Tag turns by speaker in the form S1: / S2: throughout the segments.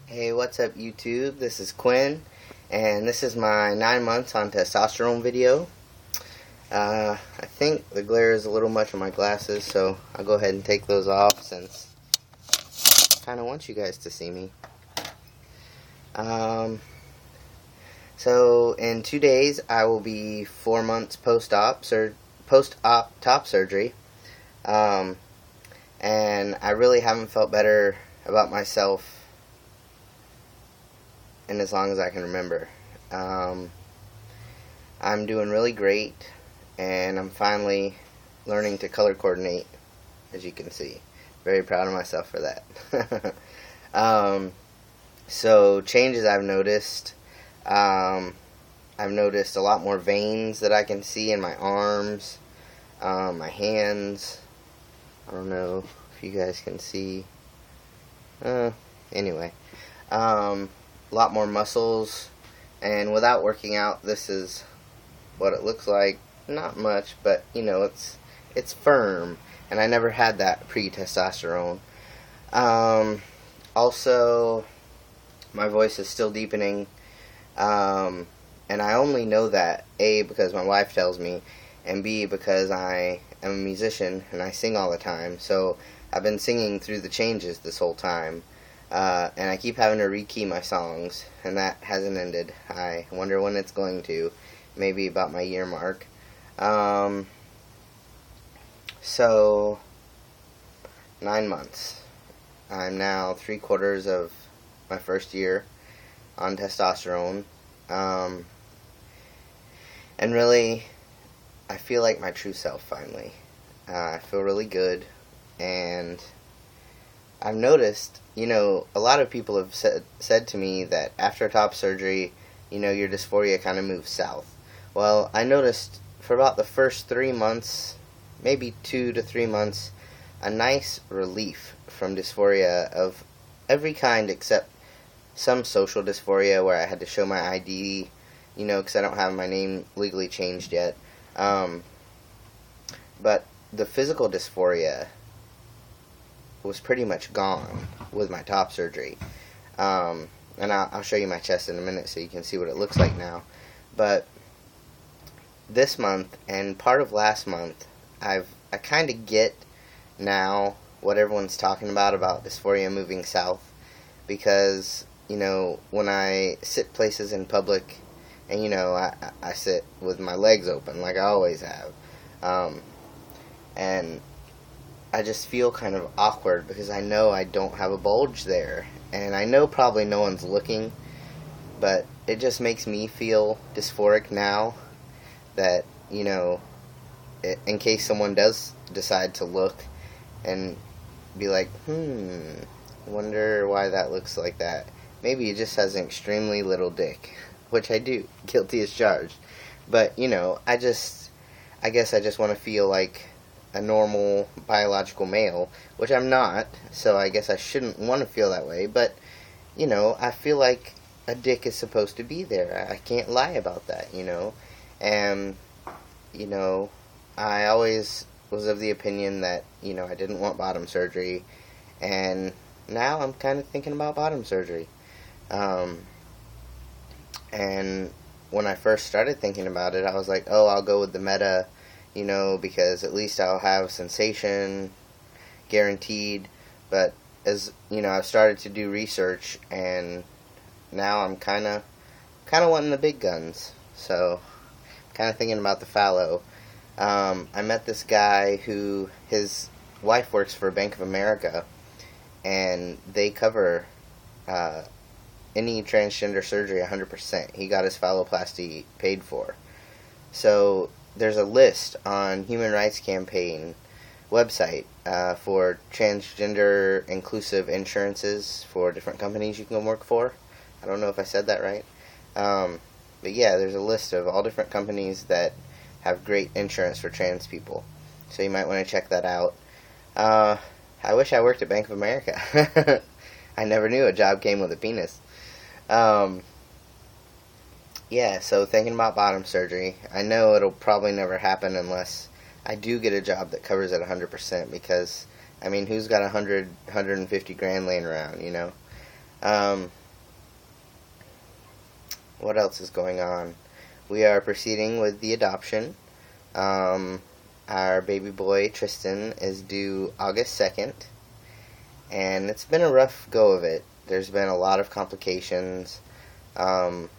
S1: Hey, what's up YouTube? This is Quinn, and this is my 9 months on testosterone video. I think the glare is a little much on my glasses, so I'll go ahead and take those off since I kind of want you guys to see me. So in 2 days, I will be 4 months post-op top surgery, and I really haven't felt better about myself in as long as I can remember. I'm doing really great, and I'm finally learning to color coordinate, as you can see. Very proud of myself for that. So changes I've noticed. I've noticed a lot more veins that I can see in my arms, my hands. I don't know if you guys can see. Anyway. A lot more muscles, and without working out, this is what it looks like. Not much, but you know, it's firm, and I never had that pre-testosterone. Also, my voice is still deepening, and I only know that A, because my wife tells me, and B, because I am a musician and I sing all the time. So I've been singing through the changes this whole time. And I keep having to rekey my songs, and that hasn't ended. I wonder when it's going to. Maybe about my year mark. So, 9 months. I'm now 3/4 of my first year on testosterone. And really, I feel like my true self finally. I feel really good, and I've noticed, you know, a lot of people have said to me that after top surgery, you know, your dysphoria kind of moves south. Well, I noticed for about the first 3 months, maybe 2 to 3 months, a nice relief from dysphoria of every kind except some social dysphoria where I had to show my ID, you know, because I don't have my name legally changed yet. But the physical dysphoria was pretty much gone with my top surgery. And I'll show you my chest in a minute so you can see what it looks like now. But this month and part of last month, I kind of get now what everyone's talking about dysphoria moving south, because, you know, when I sit places in public, and, you know, I sit with my legs open like I always have, and I just feel kind of awkward because I know I don't have a bulge there. And I know probably no one's looking, but it just makes me feel dysphoric now that, you know, in case someone does decide to look and be like, wonder why that looks like that. Maybe it just has an extremely little dick, which I do. Guilty as charged. But, you know, I guess I just want to feel like a normal biological male, which I'm not, so I guess I shouldn't want to feel that way, but, you know, I feel like a dick is supposed to be there. I can't lie about that, you know, and, you know, I always was of the opinion that, you know, I didn't want bottom surgery, and now I'm kind of thinking about bottom surgery. And when I first started thinking about it, I was like, oh, I'll go with the meta, you know, because at least I'll have sensation guaranteed. But as you know, I've started to do research, and now I'm kind of wanting the big guns. So, kind of thinking about the fallow. I met this guy who his wife works for Bank of America, and they cover any transgender surgery 100%. He got his phalloplasty paid for. So there's a list on Human Rights Campaign website for transgender inclusive insurances for different companies you can work for. I don't know if I said that right. But yeah, there's a list of all different companies that have great insurance for trans people. So you might want to check that out. I wish I worked at Bank of America. I never knew a job came with a penis. Yeah, so thinking about bottom surgery. I know it'll probably never happen unless I do get a job that covers it 100%, because, I mean, who's got 150 grand laying around, you know? Um, what else is going on? We are proceeding with the adoption. Our baby boy, Tristan, is due August 2nd, and it's been a rough go of it. There's been a lot of complications. The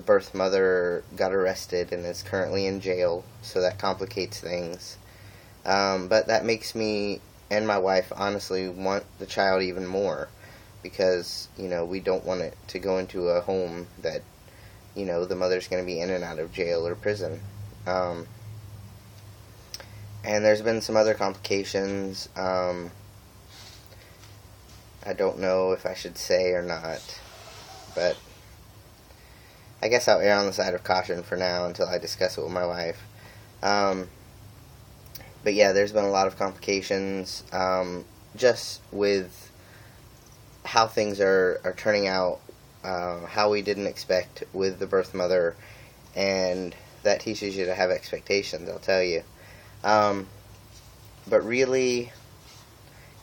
S1: birth mother got arrested and is currently in jail, so that complicates things. But that makes me and my wife honestly want the child even more, because, we don't want it to go into a home that, the mother's going to be in and out of jail or prison. And there's been some other complications. I don't know if I should say or not, but I guess I'll err on the side of caution for now until I discuss it with my wife. But yeah, there's been a lot of complications, just with how things are turning out, how we didn't expect with the birth mother, and that teaches you to have expectations, I'll tell you. But really,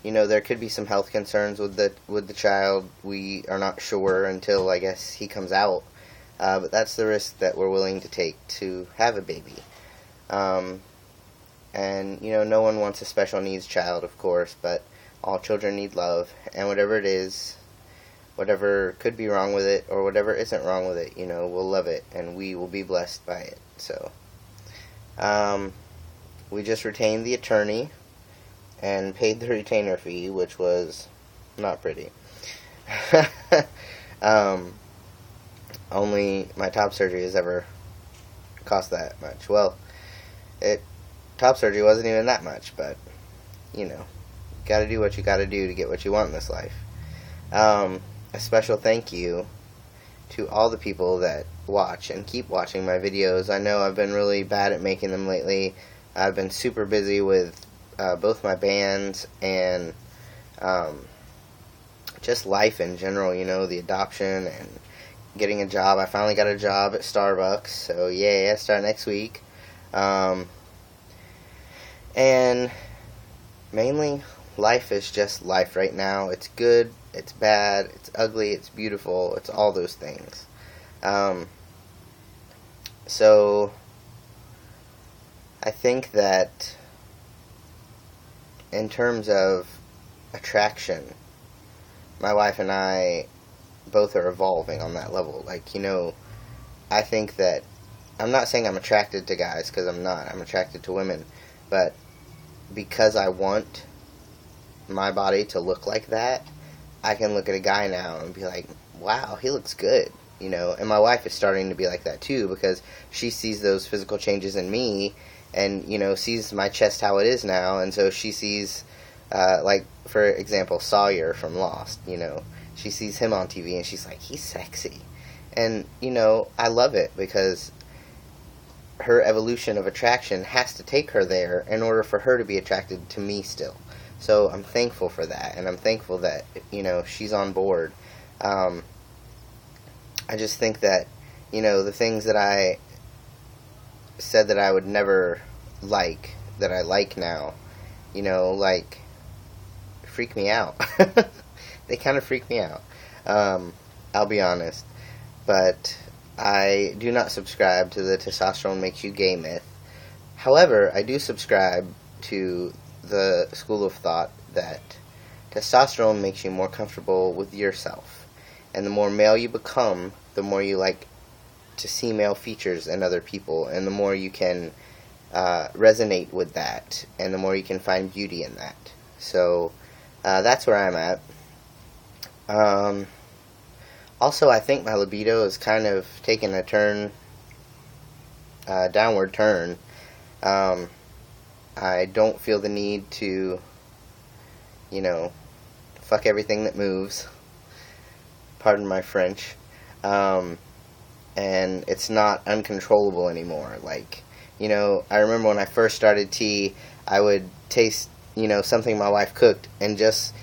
S1: there could be some health concerns with the child. We are not sure until, I guess, he comes out. But that's the risk that we're willing to take to have a baby. And, no one wants a special needs child, of course, but all children need love. And whatever it is, whatever could be wrong with it, or whatever isn't wrong with it, we'll love it, and we will be blessed by it. So, we just retained the attorney and paid the retainer fee, which was not pretty. Only my top surgery has ever cost that much. Well, top surgery wasn't even that much, but, gotta do what you gotta do to get what you want in this life. A special thank you to all the people that watch and keep watching my videos. I know I've been really bad at making them lately. I've been super busy with both my bands and just life in general, the adoption and getting a job. I finally got a job at Starbucks, so yeah, start next week. And mainly, life is just life right now. It's good, it's bad, it's ugly, it's beautiful, it's all those things. So, I think that in terms of attraction, my wife and I both are evolving on that level. I think that, I'm not saying I'm attracted to guys, because I'm not. I'm attracted to women. But because I want my body to look like that, I can look at a guy now and be like, wow, he looks good. And my wife is starting to be like that too, because she sees those physical changes in me, and, sees my chest how it is now, and so she sees, for example, Sawyer from Lost, she sees him on TV, and she's like, he's sexy. And, I love it, because her evolution of attraction has to take her there in order for her to be attracted to me still. So I'm thankful for that, and I'm thankful that, she's on board. I just think that, the things that I said that I would never like, that I like now, freak me out. They kind of freak me out. I'll be honest. But I do not subscribe to the testosterone makes you gay myth. However, I do subscribe to the school of thought that testosterone makes you more comfortable with yourself. And the more male you become, the more you like to see male features in other people, and the more you can resonate with that, and the more you can find beauty in that. So that's where I'm at. Also, I think my libido is kind of taking a turn, downward turn. I don't feel the need to, fuck everything that moves. Pardon my French. And it's not uncontrollable anymore. I remember when I first started tea, I would taste, something my wife cooked, and just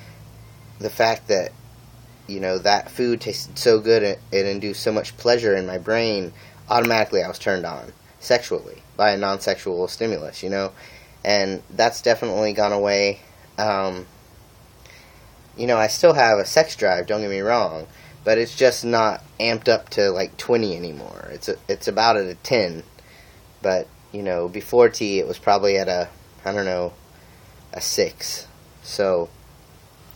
S1: the fact that, that food tasted so good, it induced so much pleasure in my brain, automatically I was turned on sexually by a non-sexual stimulus, and that's definitely gone away. I still have a sex drive, don't get me wrong, but it's just not amped up to like 20 anymore. It's about at a 10. But, before T it was probably at a, I don't know, a 6. So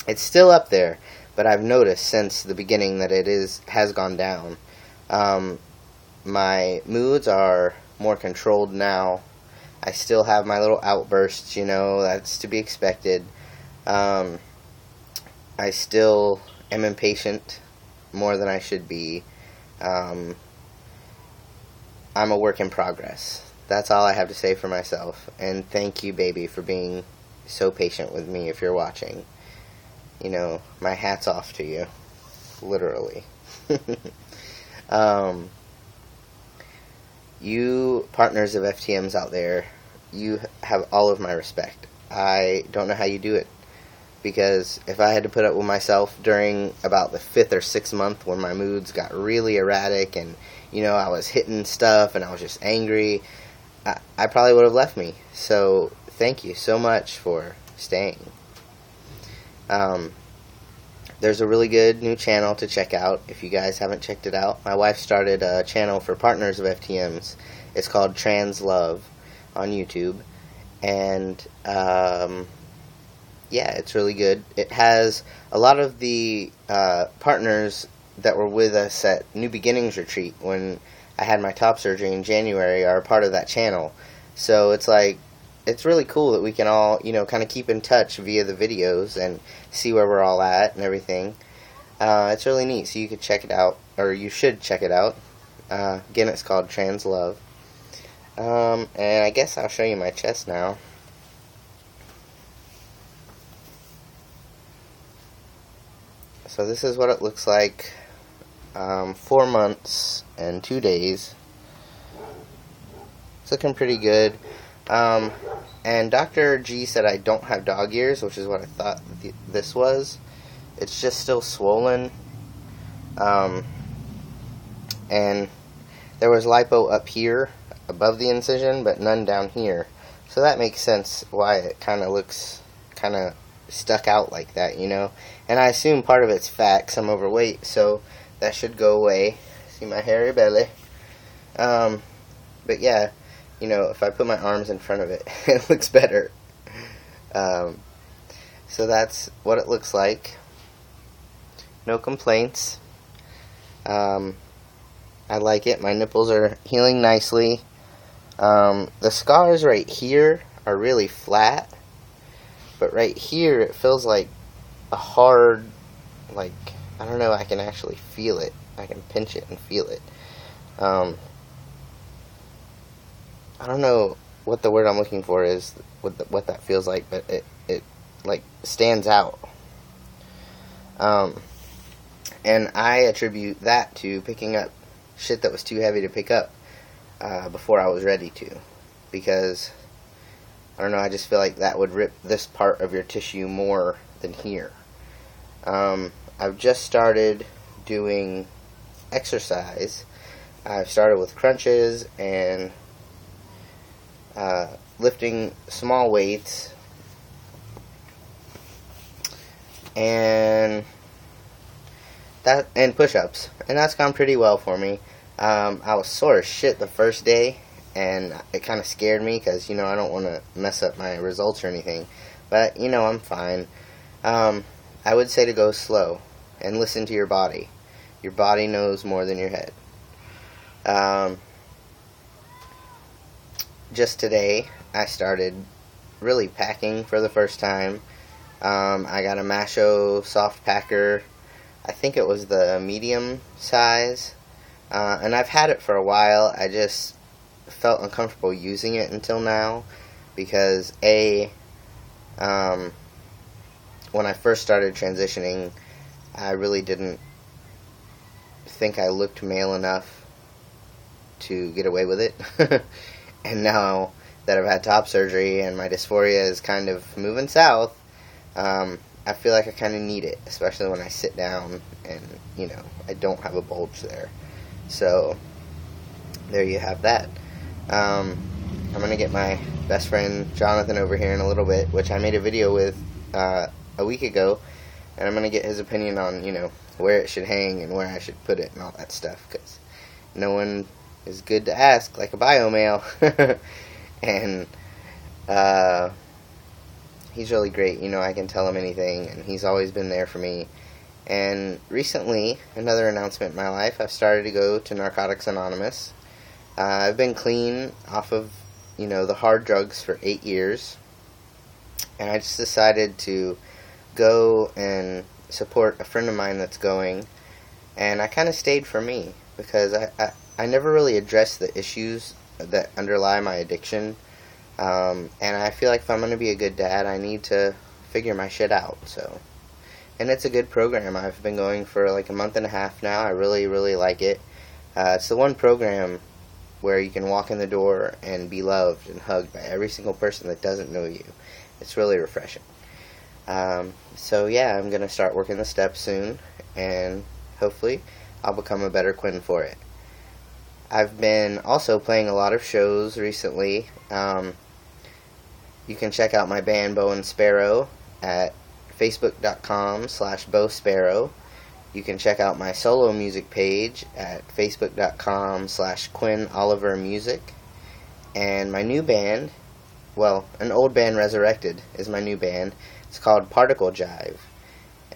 S1: it's still up there, but I've noticed since the beginning that has gone down. My moods are more controlled now. I still have my little outbursts, that's to be expected. I still am impatient more than I should be. I'm a work in progress. That's all I have to say for myself. And thank you, baby, for being so patient with me if you're watching. My hat's off to you. Literally. You partners of FTMs out there, you have all of my respect. I don't know how you do it. Because if I had to put up with myself during about the 5th or 6th month when my moods got really erratic and, I was hitting stuff and I was just angry, I probably would have left me. So thank you so much for staying. There's a really good new channel to check out if you guys haven't checked it out. My wife started a channel for partners of FTMs. It's called Trans Love on YouTube. And yeah, it's really good. It has a lot of the partners that were with us at New Beginnings Retreat when I had my top surgery in January are a part of that channel. So it's really cool that we can all, kind of keep in touch via the videos and see where we're all at and everything. It's really neat, so you could check it out, or you should check it out. Again, it's called Trans Love. And I guess I'll show you my chest now. So this is what it looks like 4 months and 2 days. It's looking pretty good. And Dr. G said I don't have dog ears, which is what I thought this was. It's just still swollen. And there was lipo up here above the incision, but none down here. So that makes sense why it kind of looks kind of stuck out like that, And I assume part of it's fat because I'm overweight, so that should go away. See my hairy belly. But yeah, if I put my arms in front of it, it looks better. So that's what it looks like. No complaints. I like it. My nipples are healing nicely. The scars right here are really flat. But right here, it feels like a hard, I don't know, I can actually feel it. I can pinch it and feel it. I don't know what the word I'm looking for is, what that feels like, but it stands out. And I attribute that to picking up shit that was too heavy to pick up before I was ready to. Because I don't know, I just feel like that would rip this part of your tissue more than here. I've just started doing exercise. I've started with crunches and lifting small weights. And push-ups. And that's gone pretty well for me. I was sore as shit the first day. And it kind of scared me because, I don't want to mess up my results or anything. But, I'm fine. I would say to go slow and listen to your body. Your body knows more than your head. Just today, I started really packing for the first time. I got a Masho soft packer. I think it was the medium size. And I've had it for a while. I just felt uncomfortable using it until now because when I first started transitioning, I really didn't think I looked male enough to get away with it. And now that I've had top surgery and my dysphoria is kind of moving south, I feel like I kind of need it, especially when I sit down and, I don't have a bulge there. So there you have that. I'm going to get my best friend Jonathan over here in a little bit, which I made a video with a week ago. and I'm going to get his opinion on, where it should hang and where I should put it and all that stuff, because no one is good to ask like a bio male. And he's really great. I can tell him anything, and he's always been there for me. And recently, another announcement in my life, I've started to go to Narcotics Anonymous. I've been clean off of, the hard drugs for 8 years, and I just decided to go and support a friend of mine that's going, and I kind of stayed for me, because I never really addressed the issues that underlie my addiction, and I feel like if I'm going to be a good dad, I need to figure my shit out, so. And it's a good program. I've been going for like a month and a half now. I really, really like it. It's the one program where you can walk in the door and be loved and hugged by every single person that doesn't know you. It's really refreshing. So yeah, I'm going to start working the steps soon, and hopefully I'll become a better Quinn for it. I've been also playing a lot of shows recently. You can check out my band Bow and Sparrow at facebook.com/bowsparrow. You can check out my solo music page at facebook.com/Quinn Oliver Music. And my new band, well, an old band resurrected is my new band. It's called Particle Jive.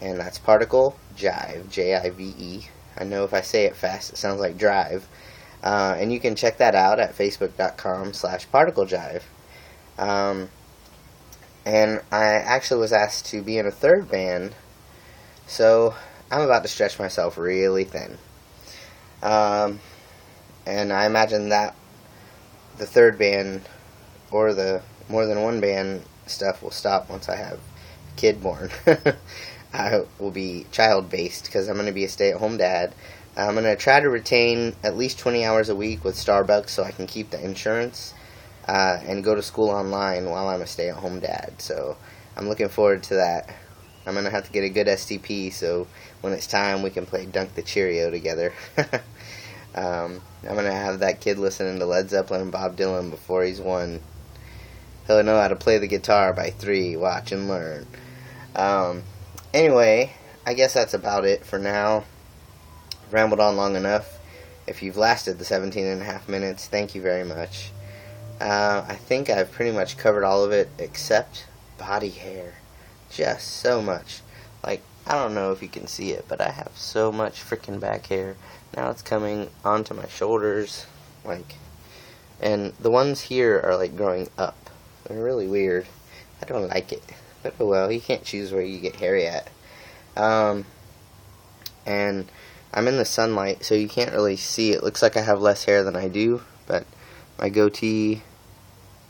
S1: And that's Particle Jive, Jive. I know if I say it fast, it sounds like drive. And you can check that out at facebook.com/particlejive. And I actually was asked to be in a third band, so I'm about to stretch myself really thin. And I imagine that the third band, or the more than one band stuff, will stop once I have a kid born. I will be child-based, because I'm going to be a stay-at-home dad. I'm going to try to retain at least 20 hours a week with Starbucks so I can keep the insurance. And go to school online while I'm a stay-at-home dad. So I'm looking forward to that. I'm going to have to get a good STP so when it's time we can play Dunk the Cheerio together. I'm going to have that kid listening to Led Zeppelin and Bob Dylan before he's 1. He'll know how to play the guitar by 3. Watch and learn. Anyway, I guess that's about it for now. I've rambled on long enough. If you've lasted the 17 and a half minutes, thank you very much. I think I've pretty much covered all of it except body hair. Just so much. Like, I don't know if you can see it, but I have so much freaking back hair. Now it's coming onto my shoulders. And the ones here are like growing up. They're really weird. I don't like it. But oh well, you can't choose where you get hairy at. And I'm in the sunlight, so you can't really see. It looks like I have less hair than I do, but my goatee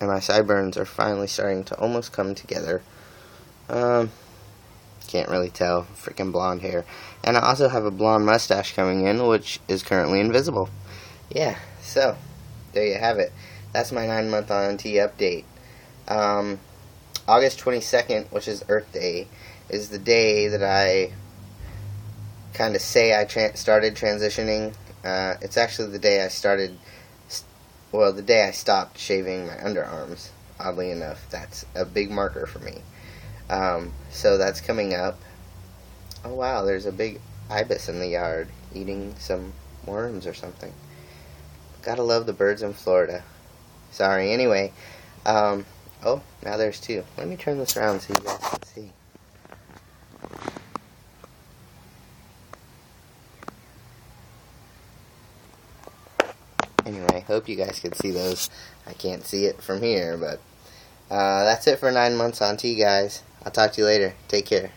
S1: and my sideburns are finally starting to almost come together. Can't really tell. Freaking blonde hair. And I also have a blonde mustache coming in, which is currently invisible. Yeah, so, there you have it. That's my 9-month ONT update. August 22nd, which is Earth Day, is the day that I kind of say I started transitioning. It's actually the day I started... Well, the day I stopped shaving my underarms, oddly enough. That's a big marker for me. So that's coming up. Oh wow, there's a big ibis in the yard eating some worms or something. Gotta love the birds in Florida. Sorry, anyway. Oh, now there's 2. Let me turn this around so you guys can see. Anyway, hope you guys can see those. I can't see it from here, but that's it for 9 months on T, guys. I'll talk to you later. Take care.